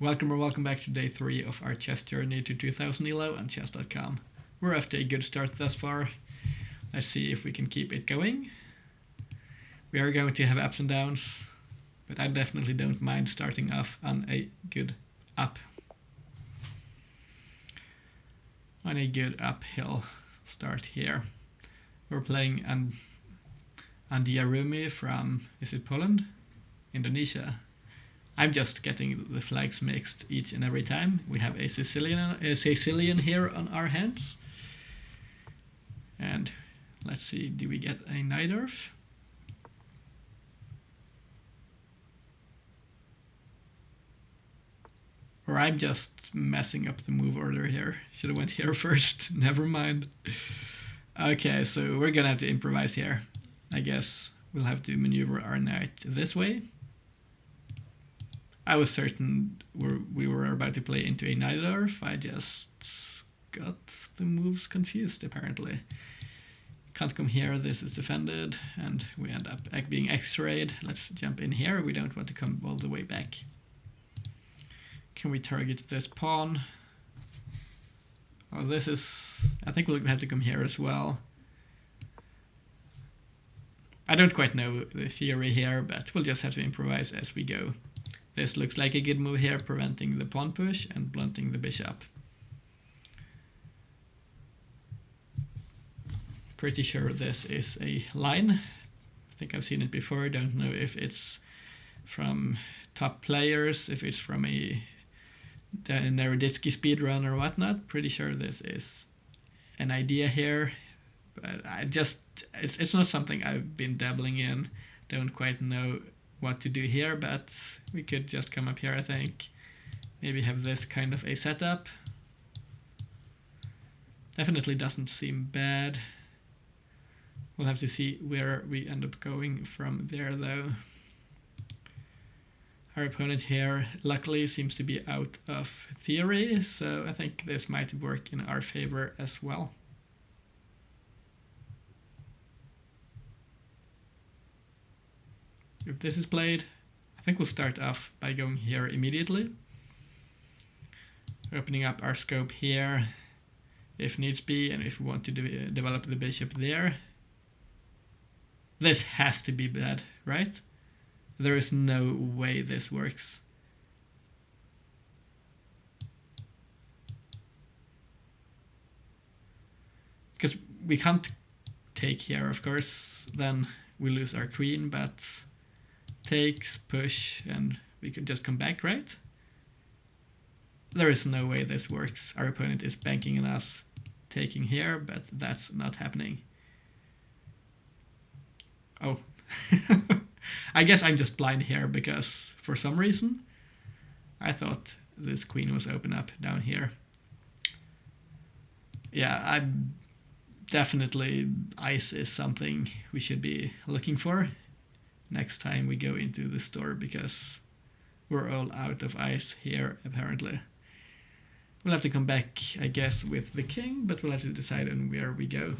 Welcome or welcome back to day 3 of our chess journey to 2000 ELO on chess.com. We're off to a good start thus far. Let's see if we can keep it going. We are going to have ups and downs, but I definitely don't mind starting off on a good up. On a good uphill start here. We're playing Andi Arumi from, is it Poland? Indonesia. I'm just getting the flags mixed each and every time. We have a Sicilian here on our hands. And let's see, do we get a Najdorf? Or I'm just messing up the move order here. Should have went here first. Never mind. Okay, so we're gonna have to improvise here. I guess we'll have to maneuver our knight this way. I was certain we were about to play into a Najdorf. I just got the moves confused, apparently. Can't come here, this is defended, and we end up being X-rayed. Let's jump in here, we don't want to come all the way back. Can we target this pawn? Oh, this is... I think we'll have to come here as well. I don't quite know the theory here, but we'll just have to improvise as we go. This looks like a good move here, preventing the pawn push and blunting the bishop. Pretty sure this is a line. I think I've seen it before. Don't know if it's from top players, if it's from a Naroditsky speedrun or whatnot. Pretty sure this is an idea here, but it's not something I've been dabbling in. Don't quite know what to do here, but we could just come up here, I think. Maybe have this kind of a setup. Definitely doesn't seem bad. We'll have to see where we end up going from there, though. Our opponent here, luckily, seems to be out of theory, so I think this might work in our favor as well. If this is played, I think we'll start off by going here immediately. Opening up our scope here, if needs be, and if we want to develop the bishop there. This has to be bad, right? There is no way this works. Because we can't take here, of course, then we lose our queen, but takes, push, and we could just come back, right? There is no way this works. Our opponent is banking on us taking here, but that's not happening. Oh. I guess I'm just blind here because for some reason I thought this queen was open up down here. Yeah, I'm definitely ice is something we should be looking for next time we go into the store, because we're all out of ice here apparently. We'll have to come back, I guess, with the king, but we'll have to decide on where we go.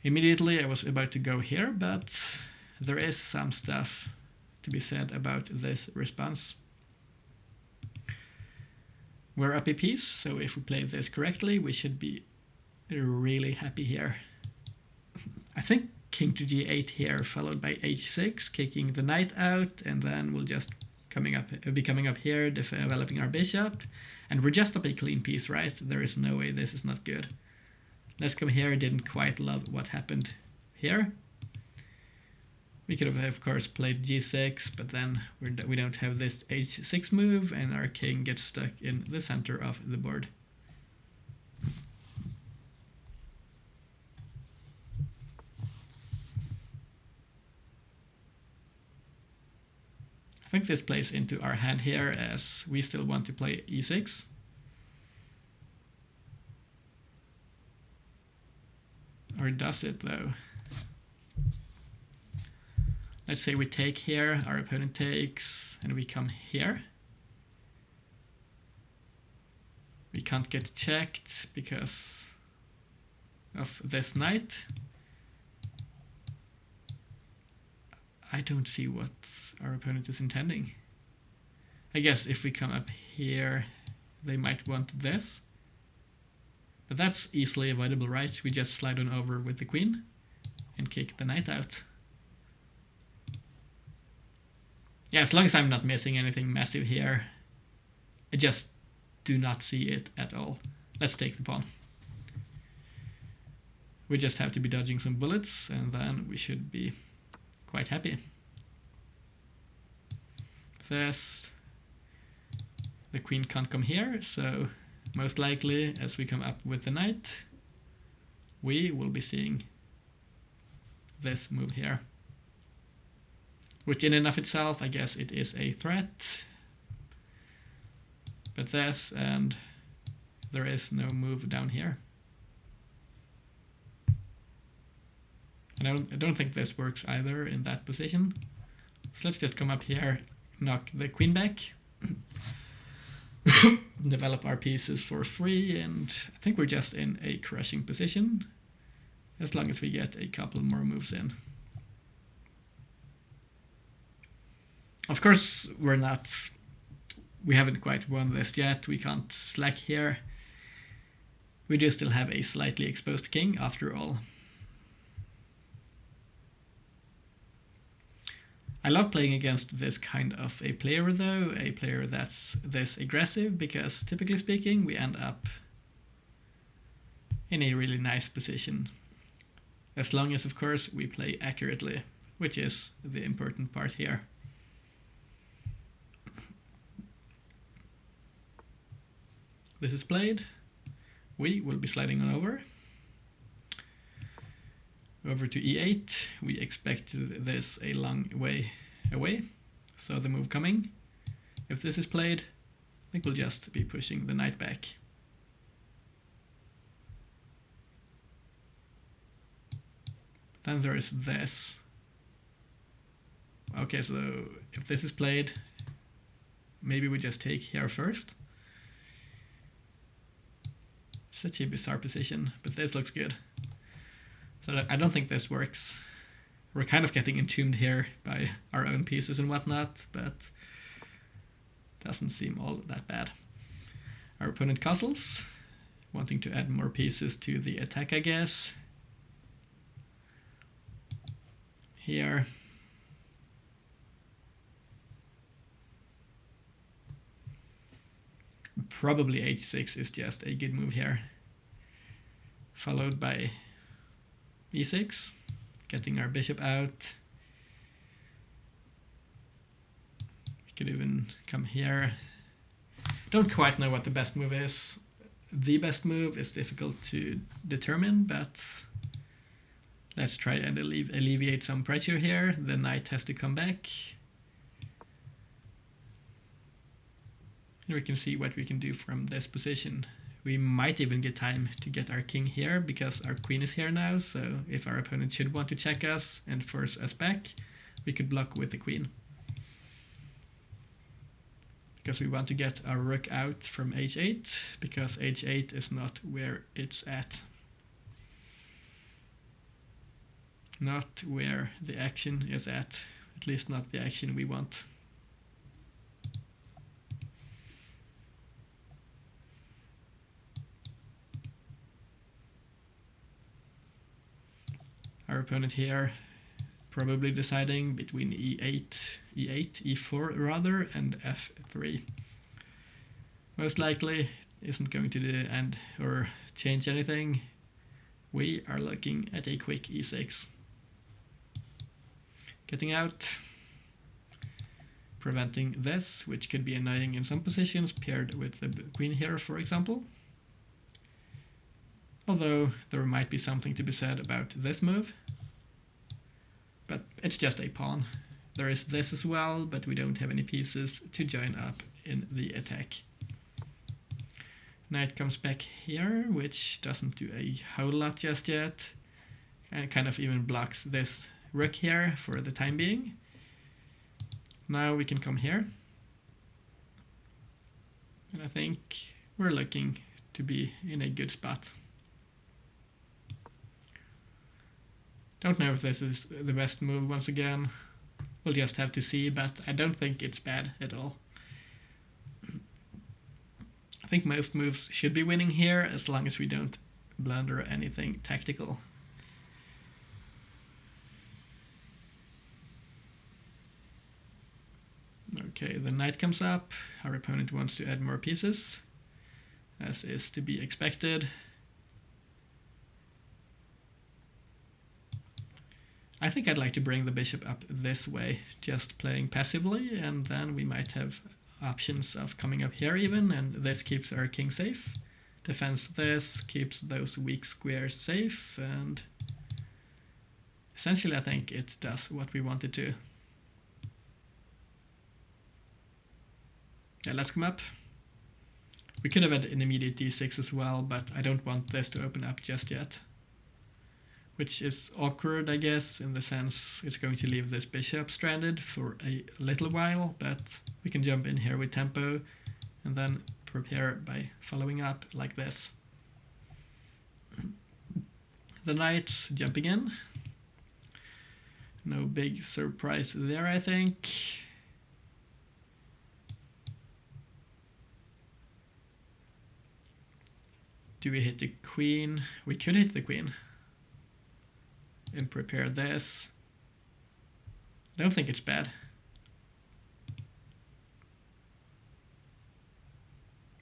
Immediately I was about to go here, but there is some stuff to be said about this response. We're up a piece, so if we play this correctly, we should be really happy here. I think king to g8 here, followed by h6, kicking the knight out, and then we'll just be coming up here, developing our bishop, and we're just up a clean piece, right? There is no way this is not good. Let's come here. Didn't quite love what happened here. We could have, of course, played g6, but then we don't have this h6 move, and our king gets stuck in the center of the board. I think this plays into our hand here, as we still want to play e6. Or does it, though? Let's say we take here, our opponent takes, and we come here. We can't get checked because of this knight. I don't see what our opponent is intending. I guess if we come up here, they might want this. But that's easily avoidable, right? We just slide on over with the queen and kick the knight out. Yeah, as long as I'm not missing anything massive here, I just do not see it at all. Let's take the pawn. We just have to be dodging some bullets, and then we should be quite happy. This, the queen can't come here, so most likely as we come up with the knight, we will be seeing this move here. Which in and of itself, I guess it is a threat. But this, and there is no move down here. And I don't think this works either in that position. So let's just come up here, knock the queen back, develop our pieces for free, and I think we're just in a crushing position as long as we get a couple more moves in. Of course, we haven't quite won this yet. We can't slack here. We do still have a slightly exposed king after all. I love playing against this kind of a player though, a player that's this aggressive, because typically speaking we end up in a really nice position. As long as of course we play accurately, which is the important part here. This is played. We will be sliding on over to e8. We expect this a long way away, so the move coming. If this is played, I think we'll just be pushing the knight back. Then there is this. Okay, so if this is played, maybe we just take here first. Such a bizarre position, but this looks good. So I don't think this works. We're kind of getting entombed here by our own pieces and whatnot, but doesn't seem all that bad. Our opponent castles, wanting to add more pieces to the attack, I guess. Here. Probably h6 is just a good move here. Followed by e6, getting our bishop out. We could even come here. Don't quite know what the best move is. The best move is difficult to determine, but let's try and alleviate some pressure here. The knight has to come back. And we can see what we can do from this position. We might even get time to get our king here because our queen is here now, so if our opponent should want to check us and force us back, we could block with the queen. Because we want to get our rook out from h8, because h8 is not where it's at. Not where the action is at least not the action we want. Our opponent here probably deciding between e8, e4 rather, and f3. Most likely isn't going to end or change anything. We are looking at a quick e6. Getting out, preventing this, which could be annoying in some positions, paired with the queen here, for example. Although there might be something to be said about this move. But it's just a pawn. There is this as well, but we don't have any pieces to join up in the attack. Knight comes back here, which doesn't do a whole lot just yet. And kind of even blocks this rook here for the time being. Now we can come here. And I think we're looking to be in a good spot. Don't know if this is the best move once again. We'll just have to see, but I don't think it's bad at all. I think most moves should be winning here as long as we don't blunder anything tactical. Okay, the knight comes up. Our opponent wants to add more pieces, as is to be expected. I think I'd like to bring the bishop up this way, just playing passively, and then we might have options of coming up here even, and this keeps our king safe. Defends this, keeps those weak squares safe, and essentially I think it does what we want it to. Yeah, let's come up. We could have had an immediate d6 as well, but I don't want this to open up just yet. Which is awkward, I guess, in the sense it's going to leave this bishop stranded for a little while, but we can jump in here with tempo and then prepare by following up like this. The knight jumping in. No big surprise there, I think. Do we hit the queen? We could hit the queen and prepare this. I don't think it's bad.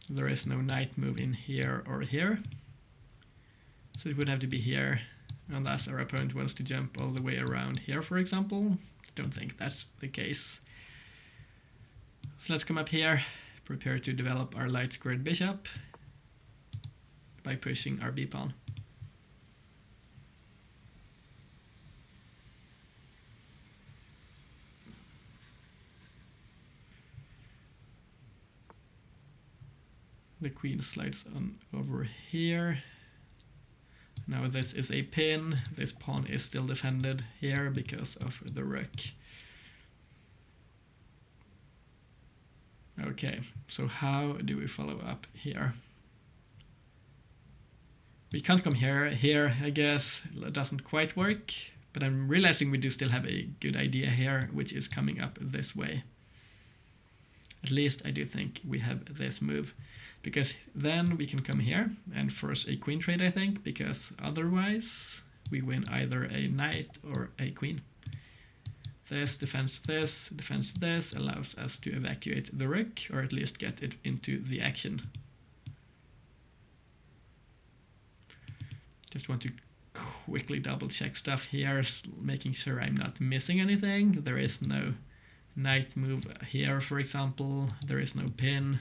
There is no knight move in here or here, so it would have to be here, unless our opponent wants to jump all the way around here, for example. Don't think that's the case. So let's come up here, prepare to develop our light squared bishop by pushing our b-pawn. The queen slides on over here. Now this is a pin. This pawn is still defended here because of the rook. Okay, so how do we follow up here? We can't come here, I guess. It doesn't quite work, but I'm realizing we do still have a good idea here, which is coming up this way. At least I do think we have this move, because then we can come here and force a queen trade, I think, because otherwise we win either a knight or a queen. This defends this, allows us to evacuate the rook, or at least get it into the action. Just want to quickly double check stuff here, making sure I'm not missing anything. There is no knight move here, for example. There is no pin.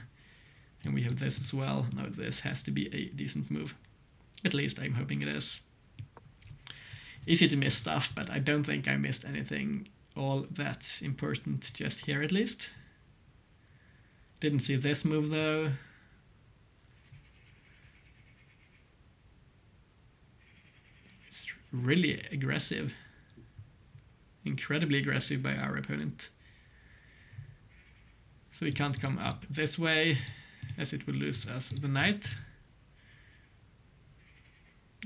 And we have this as well. Now this has to be a decent move. At least I'm hoping it is. Easy to miss stuff, but I don't think I missed anything all that important just here at least. Didn't see this move though. It's really aggressive. Incredibly aggressive by our opponent. So we can't come up this way, as it would lose us the knight.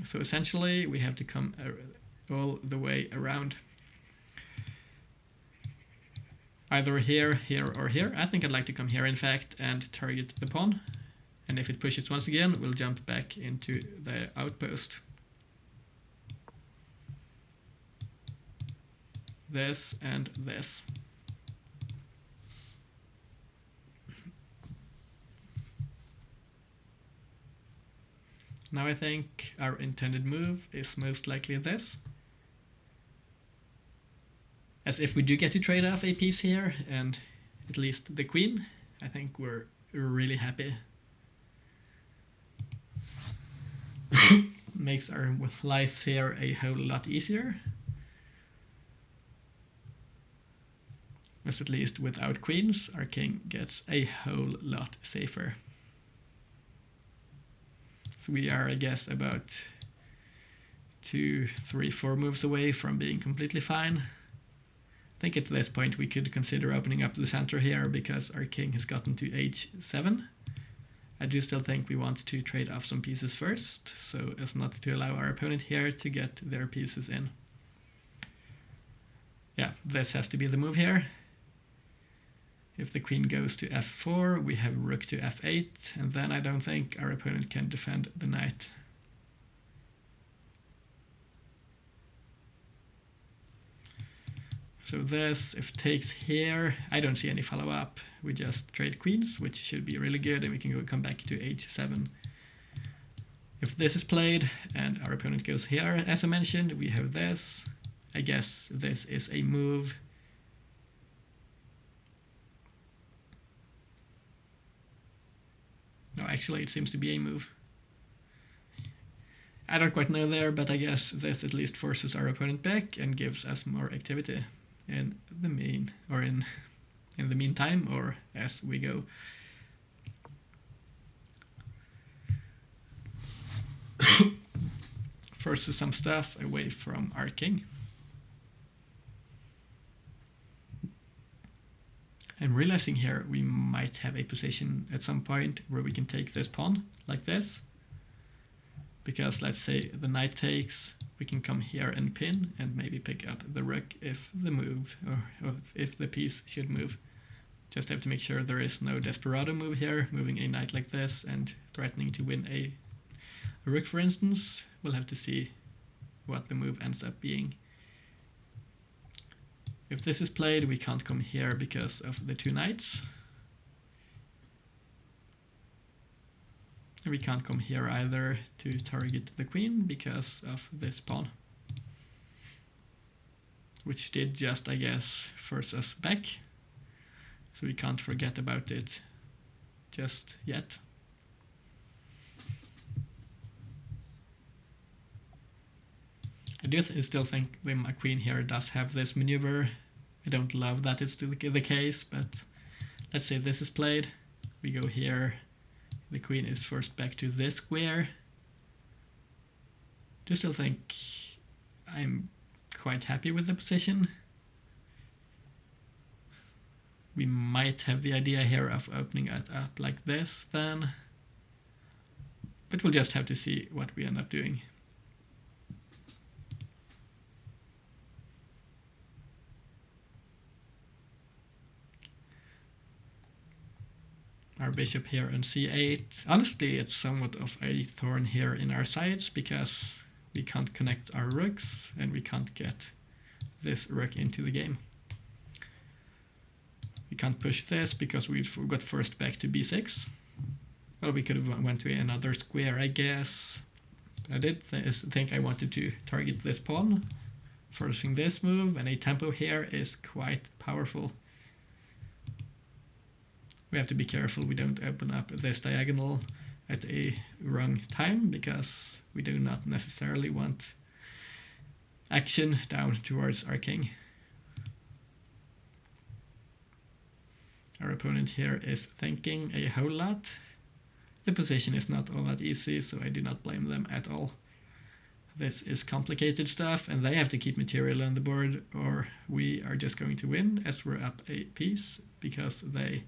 So essentially we have to come all the way around. Either here, here, or here. I think I'd like to come here, in fact, and target the pawn. And if it pushes once again, we'll jump back into the outpost. This and this. Now I think our intended move is most likely this. As if we do get to trade off a piece here, and at least the queen, I think we're really happy. Makes our lives here a whole lot easier. As at least without queens, our king gets a whole lot safer. So we are, I guess, about 2, 3, 4 moves away from being completely fine. I think at this point we could consider opening up the center here because our king has gotten to h7. I do still think we want to trade off some pieces first, so as not to allow our opponent here to get their pieces in. Yeah, this has to be the move here. If the queen goes to f4, we have rook to f8, and then I don't think our opponent can defend the knight. So this, if takes here, I don't see any follow-up. We just trade queens, which should be really good, and we can come back to h7. If this is played and our opponent goes here, as I mentioned, we have this. I guess this is a move. No, actually it seems to be a move. I don't quite know there, but I guess this at least forces our opponent back and gives us more activity in the in the meantime, or as we go. Forces some stuff away from our king. I'm realizing here we might have a position at some point where we can take this pawn like this. Because let's say the knight takes, we can come here and pin and maybe pick up the rook if the move, or if the piece should move. Just have to make sure there is no desperado move here, moving a knight like this and threatening to win a rook, for instance. We'll have to see what the move ends up being. If this is played, we can't come here because of the two knights. We can't come here either to target the queen because of this pawn, which did just, I guess, force us back. So we can't forget about it just yet. I do still think the queen here does have this maneuver. I don't love that it's still the case, but let's say this is played. We go here. The queen is forced back to this square. I do still think I'm quite happy with the position. We might have the idea here of opening it up like this then, but we'll just have to see what we end up doing. Our bishop here on c8. Honestly, it's somewhat of a thorn here in our sides because we can't connect our rooks and we can't get this rook into the game. We can't push this because we got forced back to b6. Well, we could have went to another square, I guess. I did think I wanted to target this pawn, forcing this move, and a tempo here is quite powerful. We have to be careful we don't open up this diagonal at a wrong time, because we do not necessarily want action down towards our king. Our opponent here is thinking a whole lot. The position is not all that easy, so I do not blame them at all. This is complicated stuff, and they have to keep material on the board, or we are just going to win as we're up a piece, because they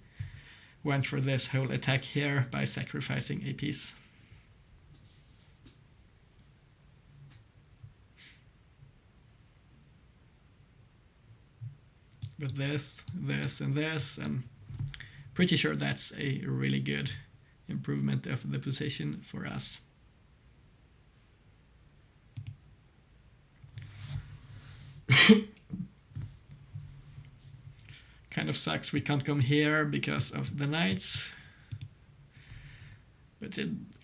went for this whole attack here by sacrificing a piece. But this, and this, I'm pretty sure that's a really good improvement of the position for us. Kind of sucks we can't come here because of the knights. But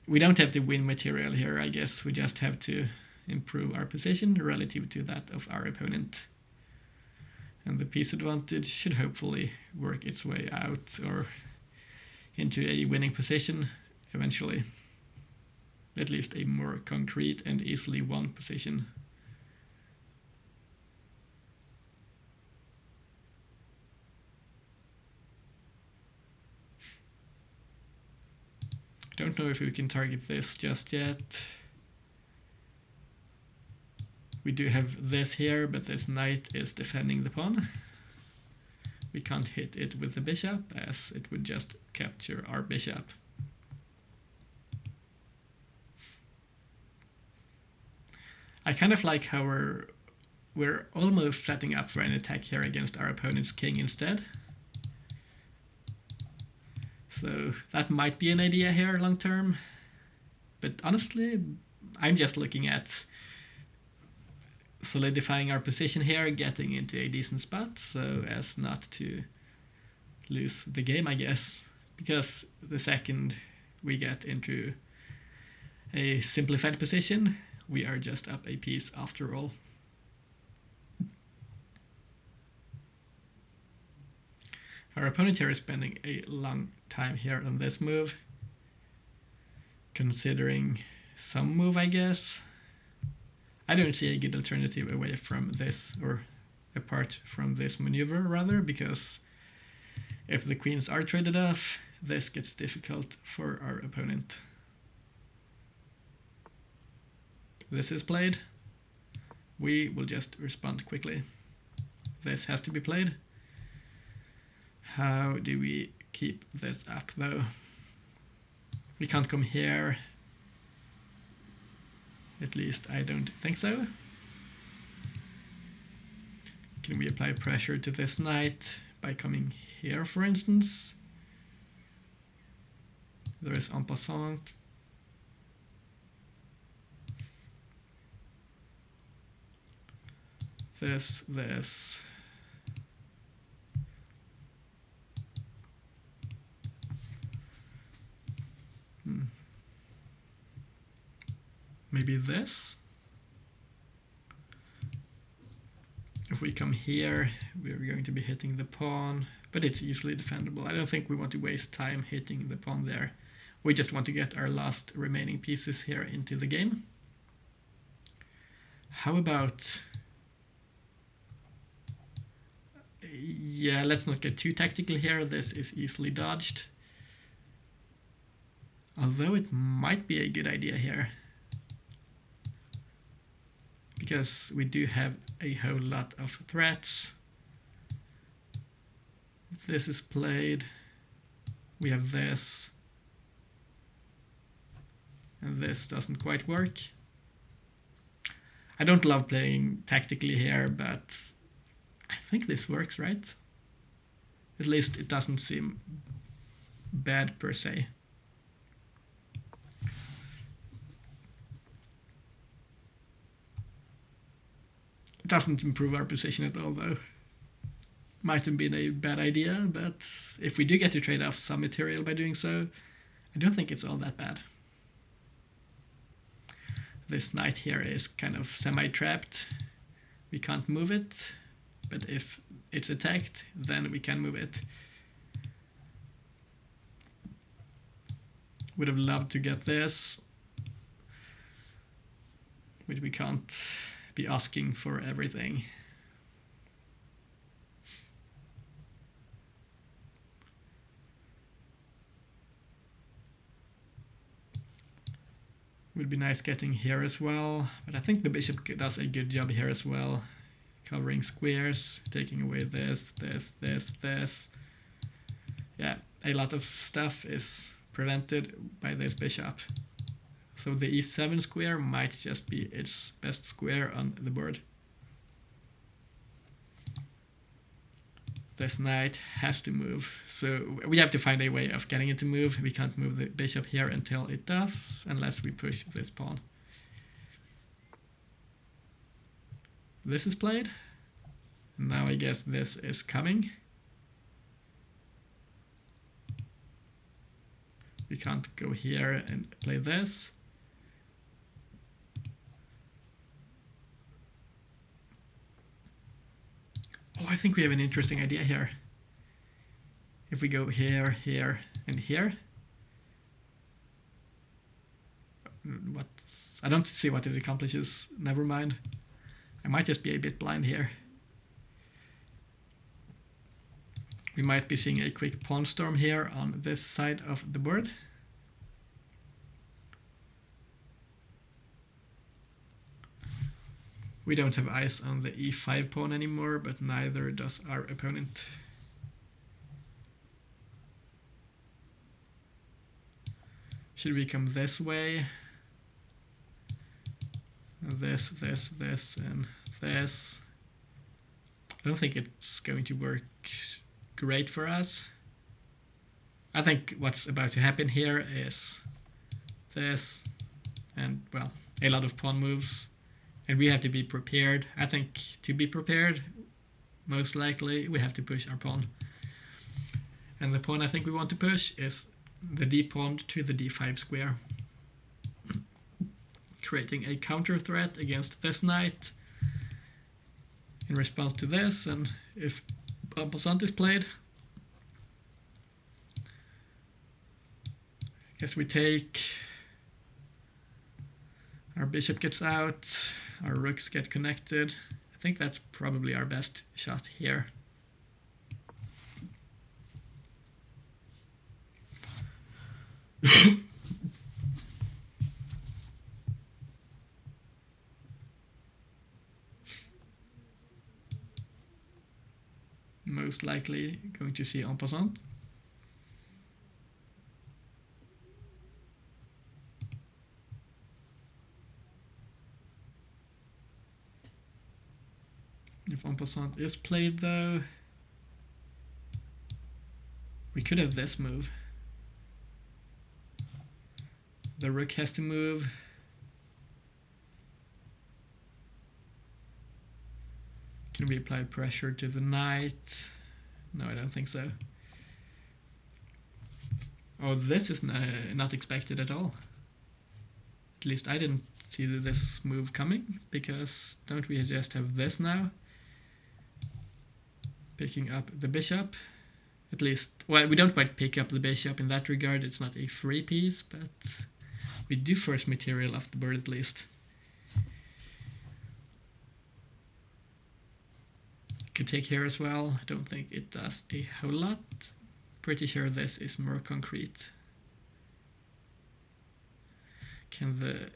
we don't have to win material here, I guess. We just have to improve our position relative to that of our opponent. And the piece advantage should hopefully work its way out or into a winning position eventually. At least a more concrete and easily won position. Don't know if we can target this just yet. We do have this here, but this knight is defending the pawn. We can't hit it with the bishop, as it would just capture our bishop. I kind of like how we're almost setting up for an attack here against our opponent's king instead. So that might be an idea here long term. But honestly, I'm just looking at solidifying our position here, getting into a decent spot so as not to lose the game, I guess. Because the second we get into a simplified position, we are just up a piece after all. Our opponent here is spending a long time here on this move, considering some move, I guess. I don't see a good alternative away from this, or apart from this maneuver, rather, because if the queens are traded off, this gets difficult for our opponent. This is played. We will just respond quickly. This has to be played. How do we keep this up, though? We can't come here. At least I don't think so. Can we apply pressure to this knight by coming here, for instance? There is en passant. This. Maybe this? If we come here, we're going to be hitting the pawn, but it's easily defendable. I don't think we want to waste time hitting the pawn there. We just want to get our last remaining pieces here into the game. How about... Yeah, let's not get too tactical here. This is easily dodged. Although it might be a good idea here, because we do have a whole lot of threats. If this is played, we have this, and this doesn't quite work. I don't love playing tactically here, but I think this works, right? At least it doesn't seem bad per se. It doesn't improve our position at all, though. Might have been a bad idea, but if we do get to trade off some material by doing so, I don't think it's all that bad. This knight here is kind of semi-trapped. We can't move it, but if it's attacked, then we can move it. Would have loved to get this, but we can't be asking for everything. Would be nice getting here as well, but I think the bishop does a good job here as well, covering squares, taking away this. Yeah, a lot of stuff is prevented by this bishop. So the e7 square might just be its best square on the board. This knight has to move, so we have to find a way of getting it to move. We can't move the bishop here until it does, unless we push this pawn. This is played. Now I guess this is coming. We can't go here and play this. Oh, I think we have an interesting idea here. If we go here, here, and here. What? I don't see what it accomplishes. Never mind. I might just be a bit blind here. We might be seeing a quick pawn storm here on this side of the board. We don't have eyes on the e5 pawn anymore, but neither does our opponent. Should we come this way? This, and this. I don't think it's going to work great for us. I think what's about to happen here is this, and well, a lot of pawn moves, and we have to be prepared. I think to be prepared, most likely we have to push our pawn. And the pawn I think we want to push is the d pawn to the d5 square, creating a counter threat against this knight in response to this. And if en passant is played, I guess we take, our bishop gets out, our rooks get connected. I think that's probably our best shot here. Most likely going to see en passant. If en passant is played though, we could have this move. The rook has to move. Can we apply pressure to the knight? No, I don't think so. Oh, this is not expected at all. At least I didn't see this move coming, because don't we just have this now? Picking up the bishop. At least, well, we don't quite pick up the bishop in that regard. It's not a free piece, but we do force material off the board at least. Could take here as well. I don't think it does a whole lot. Pretty sure this is more concrete. Can the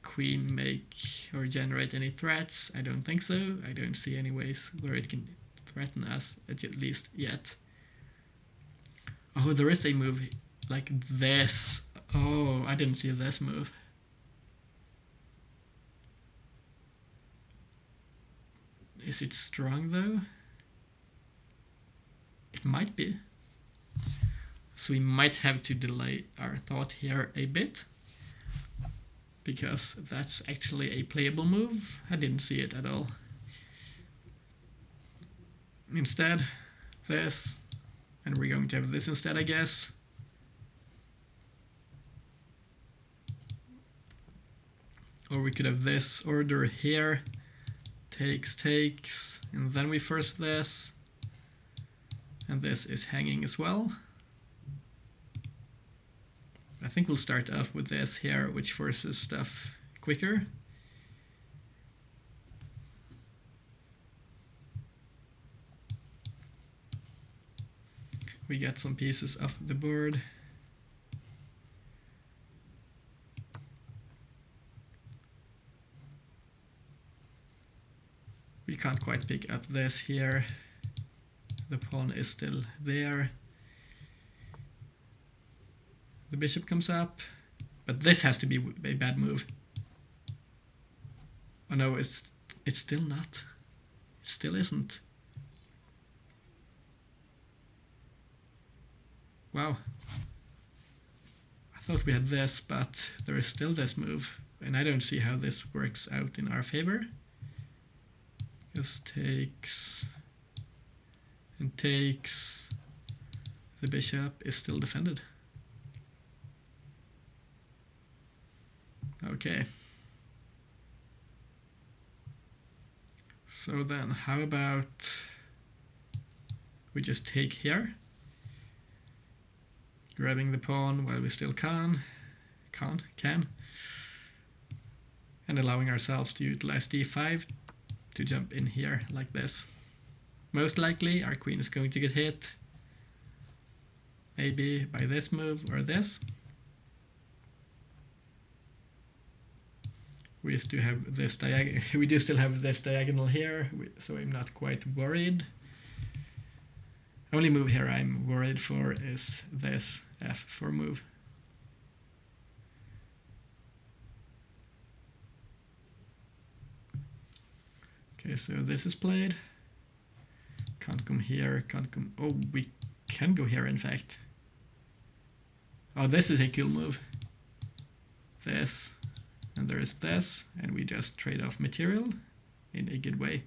queen make or generate any threats? I don't think so. I don't see any ways where it can threaten us, at least yet. Oh, there is a move like this. Oh, I didn't see this move. Is it strong though? It might be. So we might have to delay our thought here a bit, because that's actually a playable move. I didn't see it at all. Instead, this, and we're going to have this instead, I guess. Or we could have this order here, takes, and then we force this, and this is hanging as well. I think we'll start off with this here, which forces stuff quicker. We get some pieces off the board. We can't quite pick up this here. The pawn is still there. The bishop comes up, but this has to be a bad move. Oh no, it's still not. It still isn't. Wow. I thought we had this, but there is still this move, and I don't see how this works out in our favor. Just takes and takes. The bishop is still defended. Okay. So then, how about we just take here, grabbing the pawn while we still can, and allowing ourselves to utilize d5 to jump in here like this. Most likely our queen is going to get hit, maybe by this move or this. We still have this we do still have this diagonal here, so I'm not quite worried. Only move here I'm worried for is this f4 move. Okay, so this is played. Can't come here, can't come. Oh, we can go here in fact. Oh, this is a cool move. This, and there is this, and we just trade off material in a good way.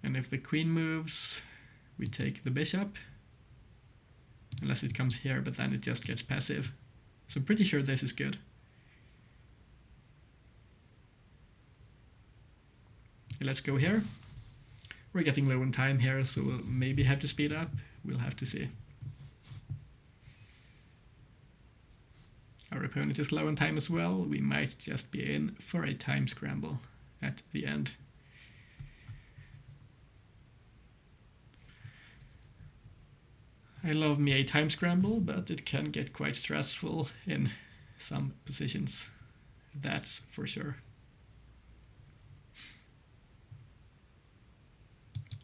And if the queen moves, we take the bishop. Unless it comes here, but then it just gets passive. So I'm pretty sure this is good. Okay, let's go here. We're getting low on time here, so we'll maybe have to speed up. We'll have to see. Our opponent is low on time as well. We might just be in for a time scramble at the end. I love me a time scramble, but it can get quite stressful in some positions. That's for sure.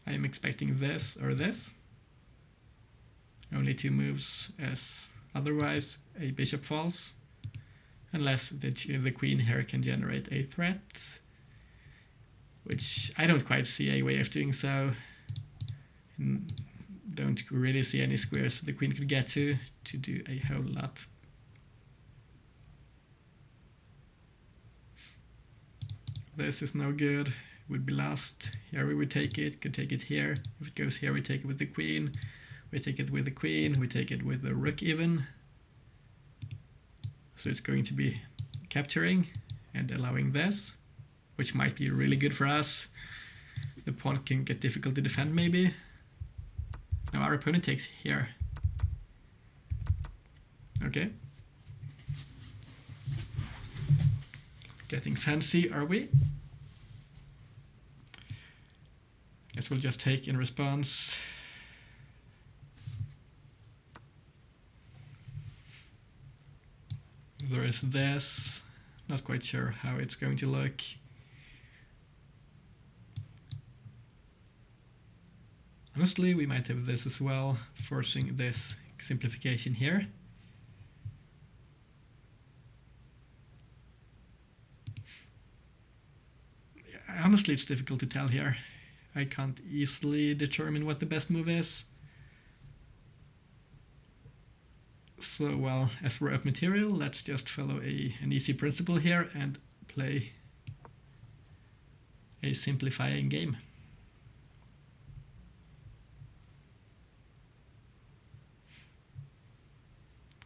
I am expecting this or this. Only two moves, as otherwise a bishop falls. Unless the queen here can generate a threat, which I don't quite see a way of doing so. Don't really see any squares the queen could get to do a whole lot. This is no good, would be lost. Here we would take it, could take it here. If it goes here, we take it with the queen. We take it with the queen, we take it with the rook even. So it's going to be capturing and allowing this, which might be really good for us. The pawn can get difficult to defend maybe. Now our opponent takes here. Okay. Getting fancy, are we? Guess we'll just take in response. There is this. Not quite sure how it's going to look. Honestly, we might have this as well, forcing this simplification here. Honestly, it's difficult to tell here. I can't easily determine what the best move is. So, well, as we're up material, let's just follow an easy principle here and play a simplifying game.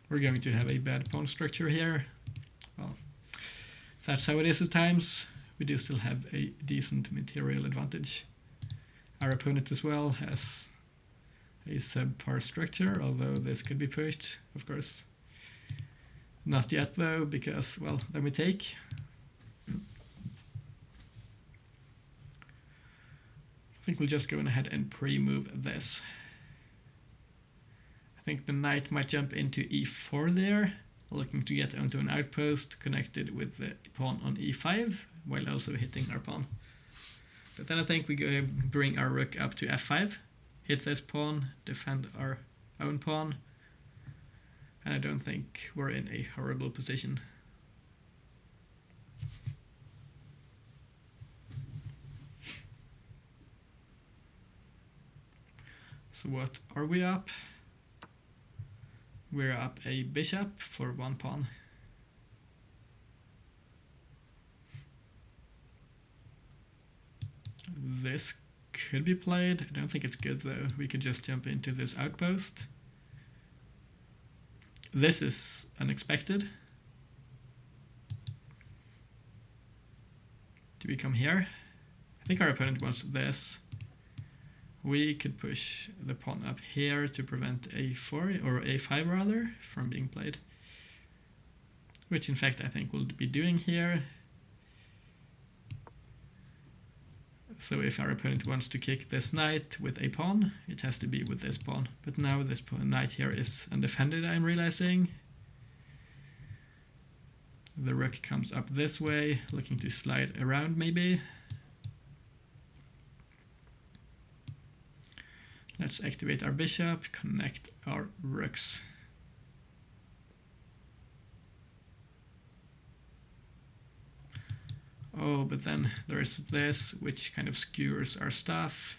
We're going to have a bad pawn structure here. Well, that's how it is at times. We do still have a decent material advantage. Our opponent as well has a subpar structure, although this could be pushed, of course. Not yet though, because, well, then we take. I think we'll just go ahead and pre-move this. I think the knight might jump into e4 there, looking to get onto an outpost connected with the pawn on e5, while also hitting our pawn. But then I think we go bring our rook up to f5, hit this pawn, defend our own pawn, and I don't think we're in a horrible position. So what are we up? We're up a bishop for one pawn. This could be played. I don't think it's good though. We could just jump into this outpost. This is unexpected. Do we come here? I think our opponent wants this. We could push the pawn up here to prevent a4, or a5 rather, from being played. Which in fact I think we'll be doing here. So if our opponent wants to kick this knight with a pawn, it has to be with this pawn. But now this knight here is undefended, I'm realizing. The rook comes up this way, looking to slide around maybe. Let's activate our bishop, connect our rooks. Oh, but then there's this, which kind of skewers our stuff.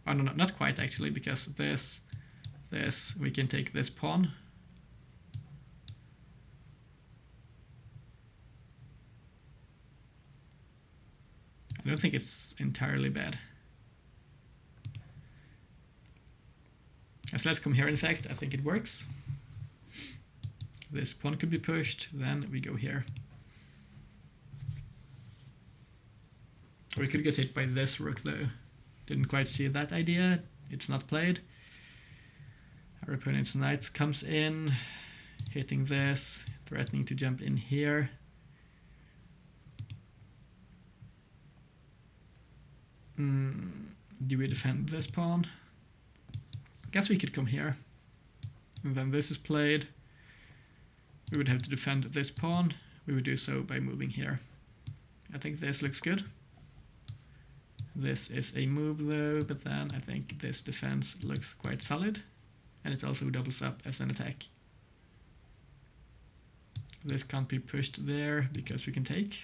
Oh no, not quite actually, because this, we can take this pawn. I don't think it's entirely bad. So let's come here, in fact, I think it works. This pawn could be pushed, then we go here. Or we could get hit by this rook though. Didn't quite see that idea, it's not played. Our opponent's knight comes in, hitting this, threatening to jump in here. Do we defend this pawn? Guess we could come here. And then this is played. We would have to defend this pawn. We would do so by moving here. I think this looks good. This is a move though, but then I think this defense looks quite solid. And it also doubles up as an attack. This can't be pushed there because we can take.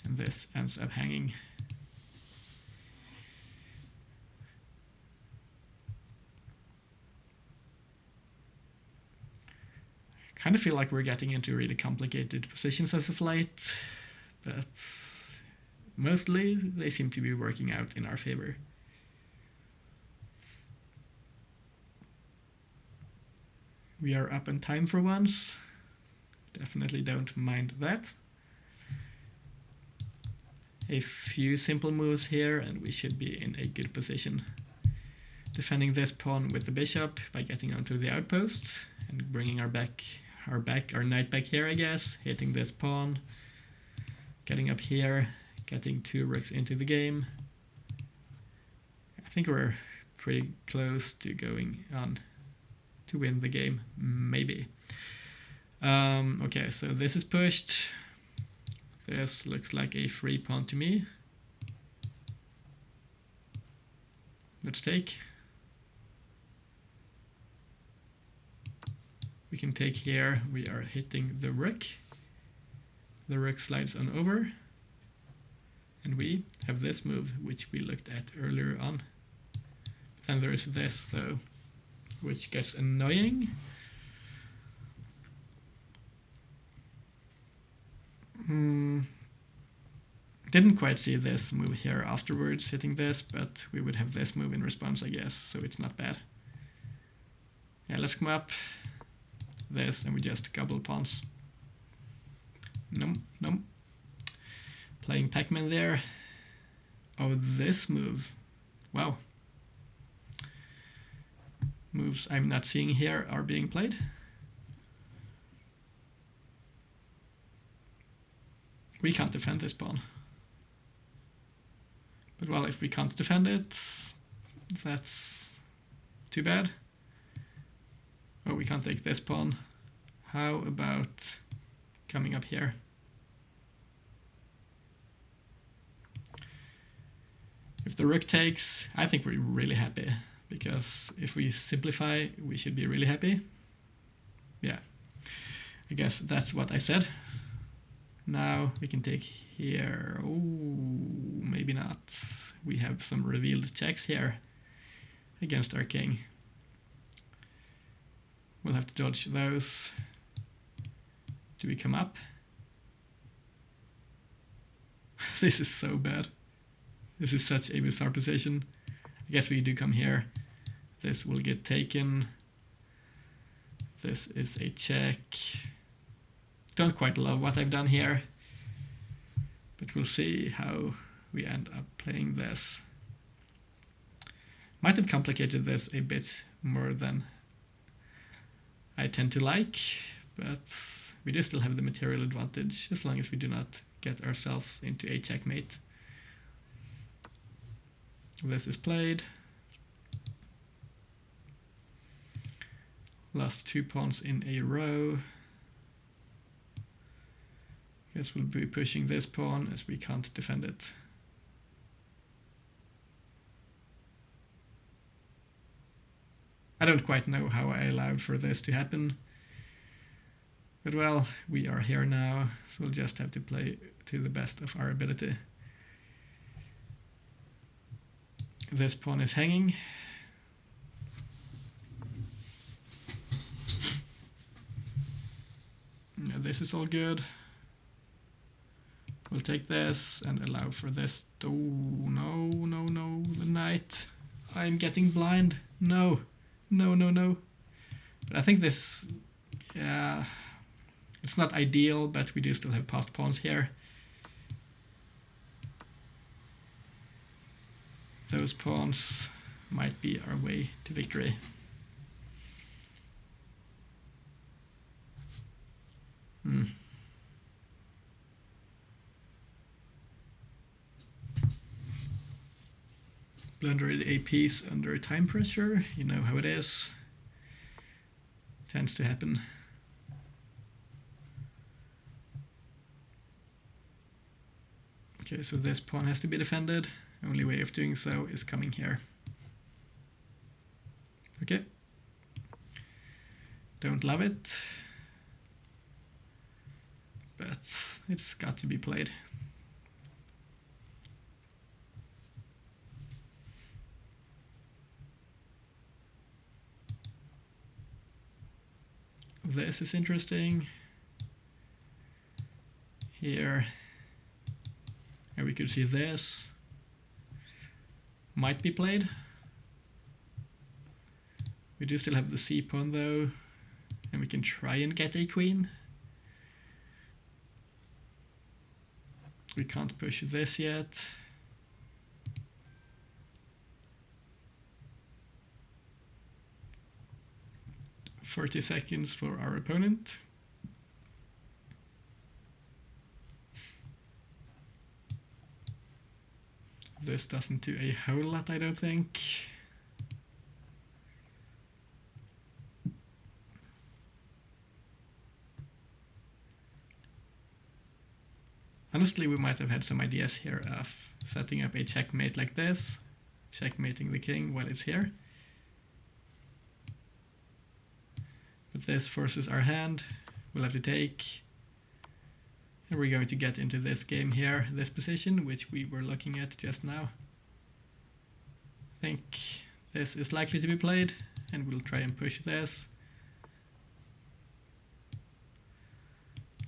And this ends up hanging. I kind of feel like we're getting into really complicated positions as of late, but mostly they seem to be working out in our favor. We are up in time for once. Definitely don't mind that. A few simple moves here and we should be in a good position. Defending this pawn with the bishop by getting onto the outpost and bringing our knight back here, I guess. Hitting this pawn, getting up here, getting 2 rooks into the game. I think we're pretty close to going on to win the game, maybe. Okay, so this is pushed. This looks like a free pawn to me. Let's take. We can take here, we are hitting the rook. The rook slides on over. And we have this move, which we looked at earlier on. Then there is this though, which gets annoying. Didn't quite see this move here afterwards, hitting this, but we would have this move in response, I guess, so it's not bad. Yeah, let's come up. This, and we just gobble pawns. Nom. Playing Pac-Man there. Oh, this move. Wow. Moves I'm not seeing here are being played. We can't defend this pawn. But well, if we can't defend it, that's too bad. Oh, we can't take this pawn. How about coming up here? If the rook takes, I think we're really happy, because if we simplify, we should be really happy. Yeah, I guess that's what I said. Now we can take here. Oh, maybe not. We have some revealed checks here against our king. We'll have to dodge those. Do we come up? This is so bad. This is such a bizarre position. I guess we do come here. This will get taken. This is a check. Don't quite love what I've done here, but we'll see how we end up playing this. Might have complicated this a bit more than I tend to like, but we do still have the material advantage as long as we do not get ourselves into a checkmate. This is played. Last 2 pawns in a row. Guess we'll be pushing this pawn as we can't defend it. I don't quite know how I allowed for this to happen. But well, we are here now, so we'll just have to play to the best of our ability. This pawn is hanging. Yeah, this is all good. We'll take this and allow for this. Oh, no, no, no, the knight. I'm getting blind. No, no, no, no. But I think this, yeah, it's not ideal, but we do still have passed pawns here. Those pawns might be our way to victory. Blundered a piece under time pressure, you know how it is. Tends to happen. Okay, so this pawn has to be defended. Only way of doing so is coming here. Okay. Don't love it, but it's got to be played. This is interesting. Here, and we could see this might be played. We do still have the c pawn though, and we can try and get a queen. We can't push this yet. "40 seconds for our opponent. This doesn't do a whole lot, I don't think. Honestly, we might have had some ideas here of setting up a checkmate like this, checkmating the king while it's here. But this forces our hand. We'll have to take. And we're going to get into this game here, this position, which we were looking at just now. I think this is likely to be played, and we'll try and push this.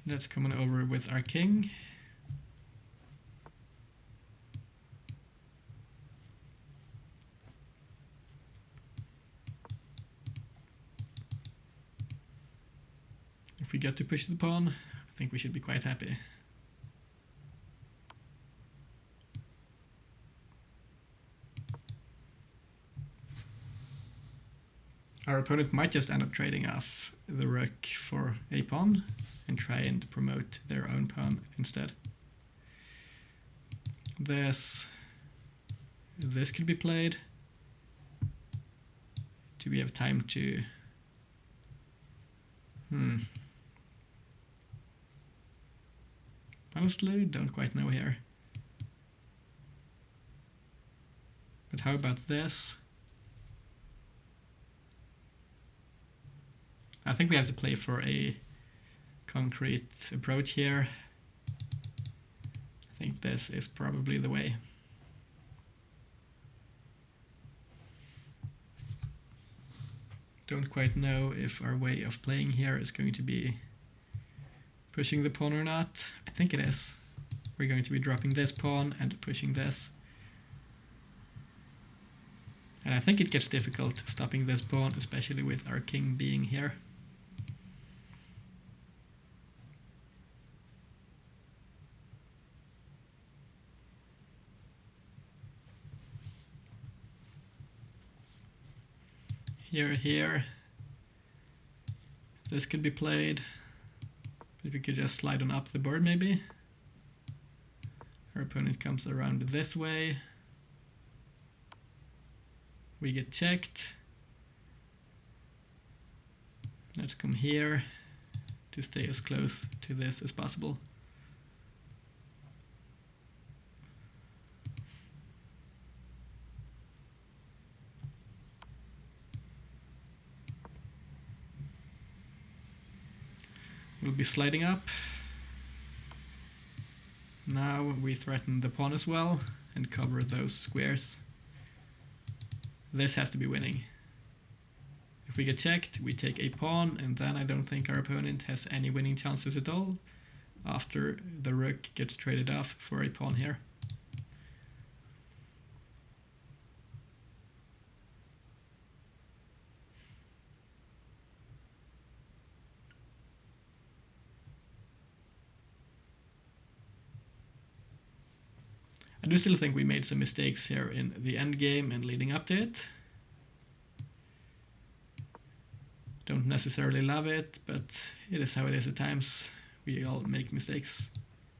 Let's come on over with our king. If we get to push the pawn, I think we should be quite happy. Our opponent might just end up trading off the rook for a pawn and try and promote their own pawn instead. This could be played. Do we have time to... Honestly, don't quite know here. But how about this? I think we have to play for a concrete approach here. I think this is probably the way. Don't quite know if our way of playing here is going to be pushing the pawn or not. I think it is. We're going to be dropping this pawn and pushing this. And I think it gets difficult stopping this pawn, especially with our king being here. Here. This could be played. But we could just slide on up the board maybe. Our opponent comes around this way. We get checked. Let's come here to stay as close to this as possible. We'll be sliding up. Now we threaten the pawn as well and cover those squares. This has to be winning. If we get checked, we take a pawn, and then I don't think our opponent has any winning chances at all after the rook gets traded off for a pawn here. I do still think we made some mistakes here in the endgame and leading up to it. Don't necessarily love it, but it is how it is at times. We all make mistakes.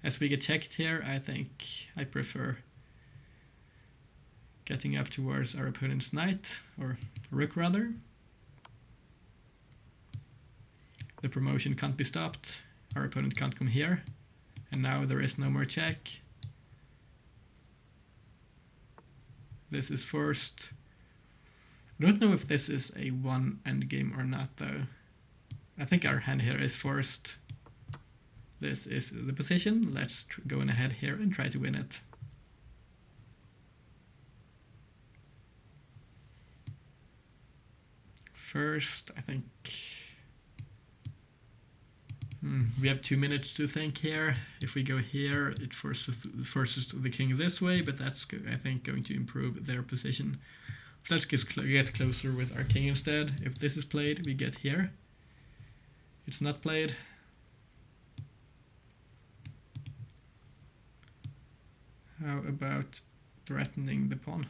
As we get checked here, I think I prefer getting up towards our opponent's knight, or rook rather. The promotion can't be stopped. Our opponent can't come here. And now there is no more check. This is forced. I don't know if this is a one endgame or not though. I think our hand here is forced. This is the position. Let's go on ahead here and try to win it. First, I think we have 2 minutes to think here. If we go here, it forces the king this way, but that's, I think, going to improve their position. So let's get closer with our king instead. If this is played, we get here. It's not played. How about threatening the pawn?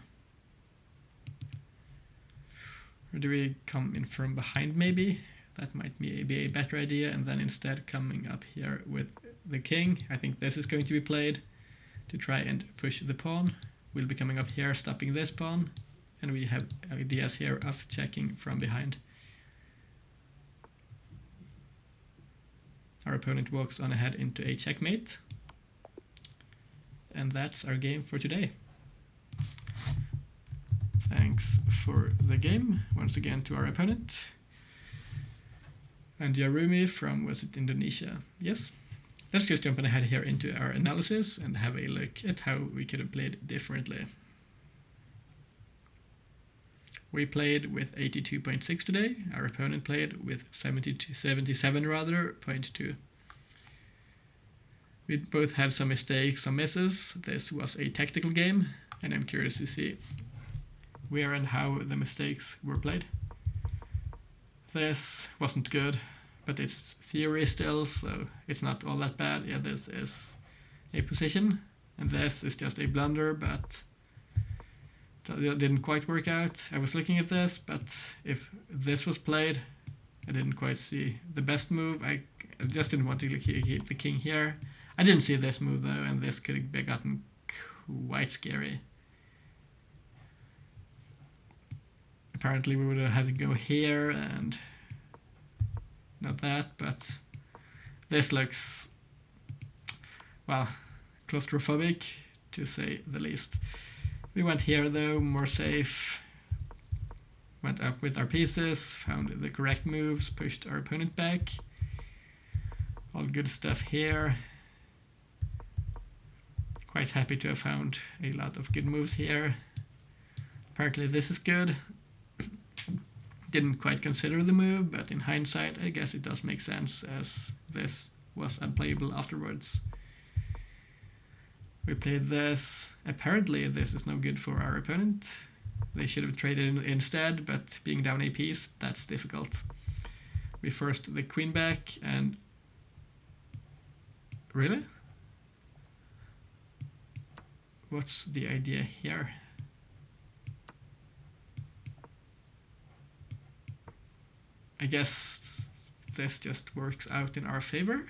Or do we come in from behind maybe? That might be a better idea, and then instead coming up here with the king. I think this is going to be played to try and push the pawn. We'll be coming up here, stopping this pawn, and we have ideas here of checking from behind. Our opponent walks on ahead into a checkmate, and that's our game for today. Thanks for the game once again to our opponent. And Yarumi from, was it Indonesia? Yes. Let's just jump ahead here into our analysis and have a look at how we could have played differently. We played with 82.6 today. Our opponent played with 77 rather, 0.2. We both had some mistakes, some misses. This was a tactical game, and I'm curious to see where and how the mistakes were played. This wasn't good, but it's theory still, so it's not all that bad. Yeah, this is a position, and this is just a blunder, but it didn't quite work out. I was looking at this, but if this was played, I didn't quite see the best move. I just didn't want to keep the king here. I didn't see this move though, and this could have gotten quite scary. Apparently we would have had to go here and not that, but this looks, well, claustrophobic to say the least. We went here though, more safe, went up with our pieces, found the correct moves, pushed our opponent back. All good stuff here. Quite happy to have found a lot of good moves here. Apparently this is good. Didn't quite consider the move, but in hindsight I guess it does make sense, as this was unplayable afterwards. We played this. Apparently this is no good for our opponent. They should have traded instead, but being down a piece, that's difficult. We forced the queen back, and really? What's the idea here? I guess this just works out in our favor.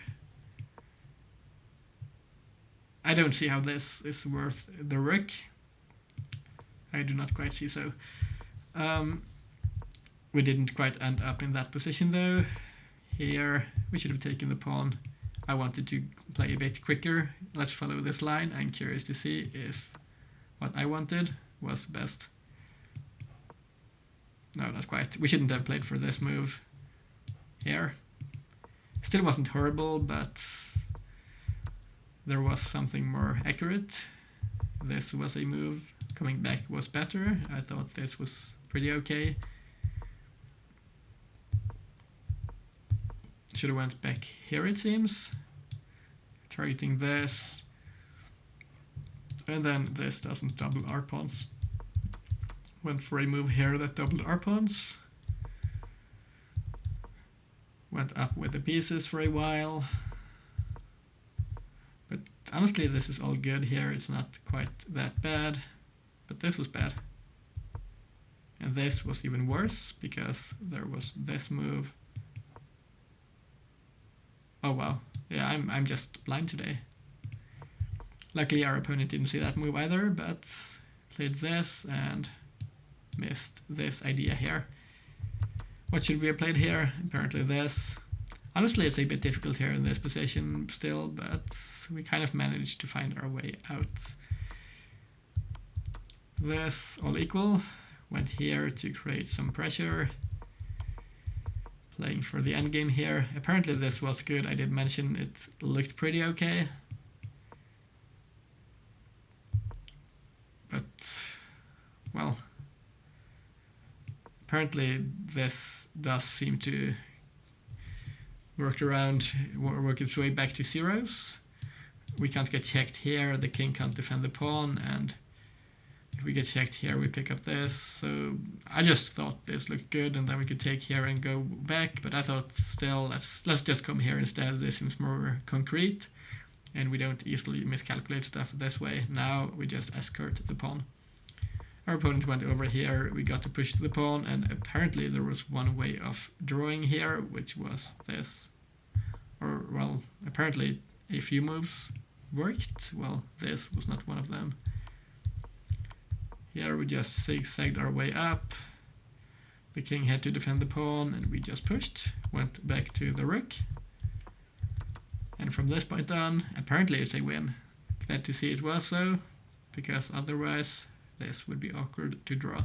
I don't see how this is worth the rook. I do not quite see so. We didn't quite end up in that position though. Here we should have taken the pawn. I wanted to play a bit quicker. Let's follow this line. I'm curious to see if what I wanted was best. No, not quite. We shouldn't have played for this move here. Still wasn't horrible, but there was something more accurate. This was a move Coming back was better. I thought this was pretty okay. Should have went back here, it seems. Targeting this. And then this doesn't double our pawns. Went for a move here that doubled our pawns. Went up with the pieces for a while. But honestly, this is all good here. It's not quite that bad. But this was bad. And this was even worse because there was this move. Oh wow. Yeah, I'm just blind today. Luckily our opponent didn't see that move either, but played this and missed this idea here. What should we have played here? Apparently this. Honestly, it's a bit difficult here in this position still, but we kind of managed to find our way out. This, all equal. Went here to create some pressure. Playing for the endgame here. Apparently this was good. I did mention it looked pretty okay. But, well, apparently this does seem to work its way back to zeros. We can't get checked here, the king can't defend the pawn, and if we get checked here we pick up this. So I just thought this looked good, and then we could take here and go back, but I thought still let's just come here instead. This seems more concrete and we don't easily miscalculate stuff this way. Now we just escort the pawn. Our opponent went over here, we got to push the pawn, and apparently there was one way of drawing here, which was this. Or, well, apparently a few moves worked. Well, this was not one of them. Here we just zigzagged our way up. The king had to defend the pawn, and we just pushed, went back to the rook. And from this point on, apparently it's a win. Glad to see it was so, because otherwise this would be awkward to draw.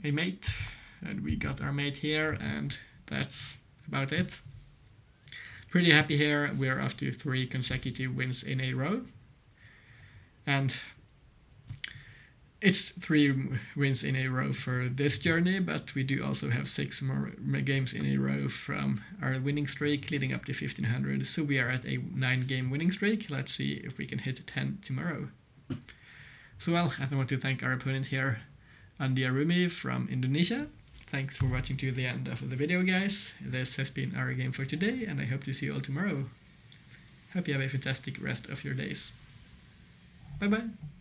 A mate, and we got our mate here, and that's about it. Pretty happy here. We're up to 3 consecutive wins in a row. And it's 3 wins in a row for this journey, but we do also have 6 more games in a row from our winning streak leading up to 1500. So we are at a 9-game winning streak. Let's see if we can hit 10 tomorrow. So well, I want to thank our opponent here, Andi Arumi from Indonesia. Thanks for watching to the end of the video, guys. This has been our game for today, and I hope to see you all tomorrow. Hope you have a fantastic rest of your days. Bye bye.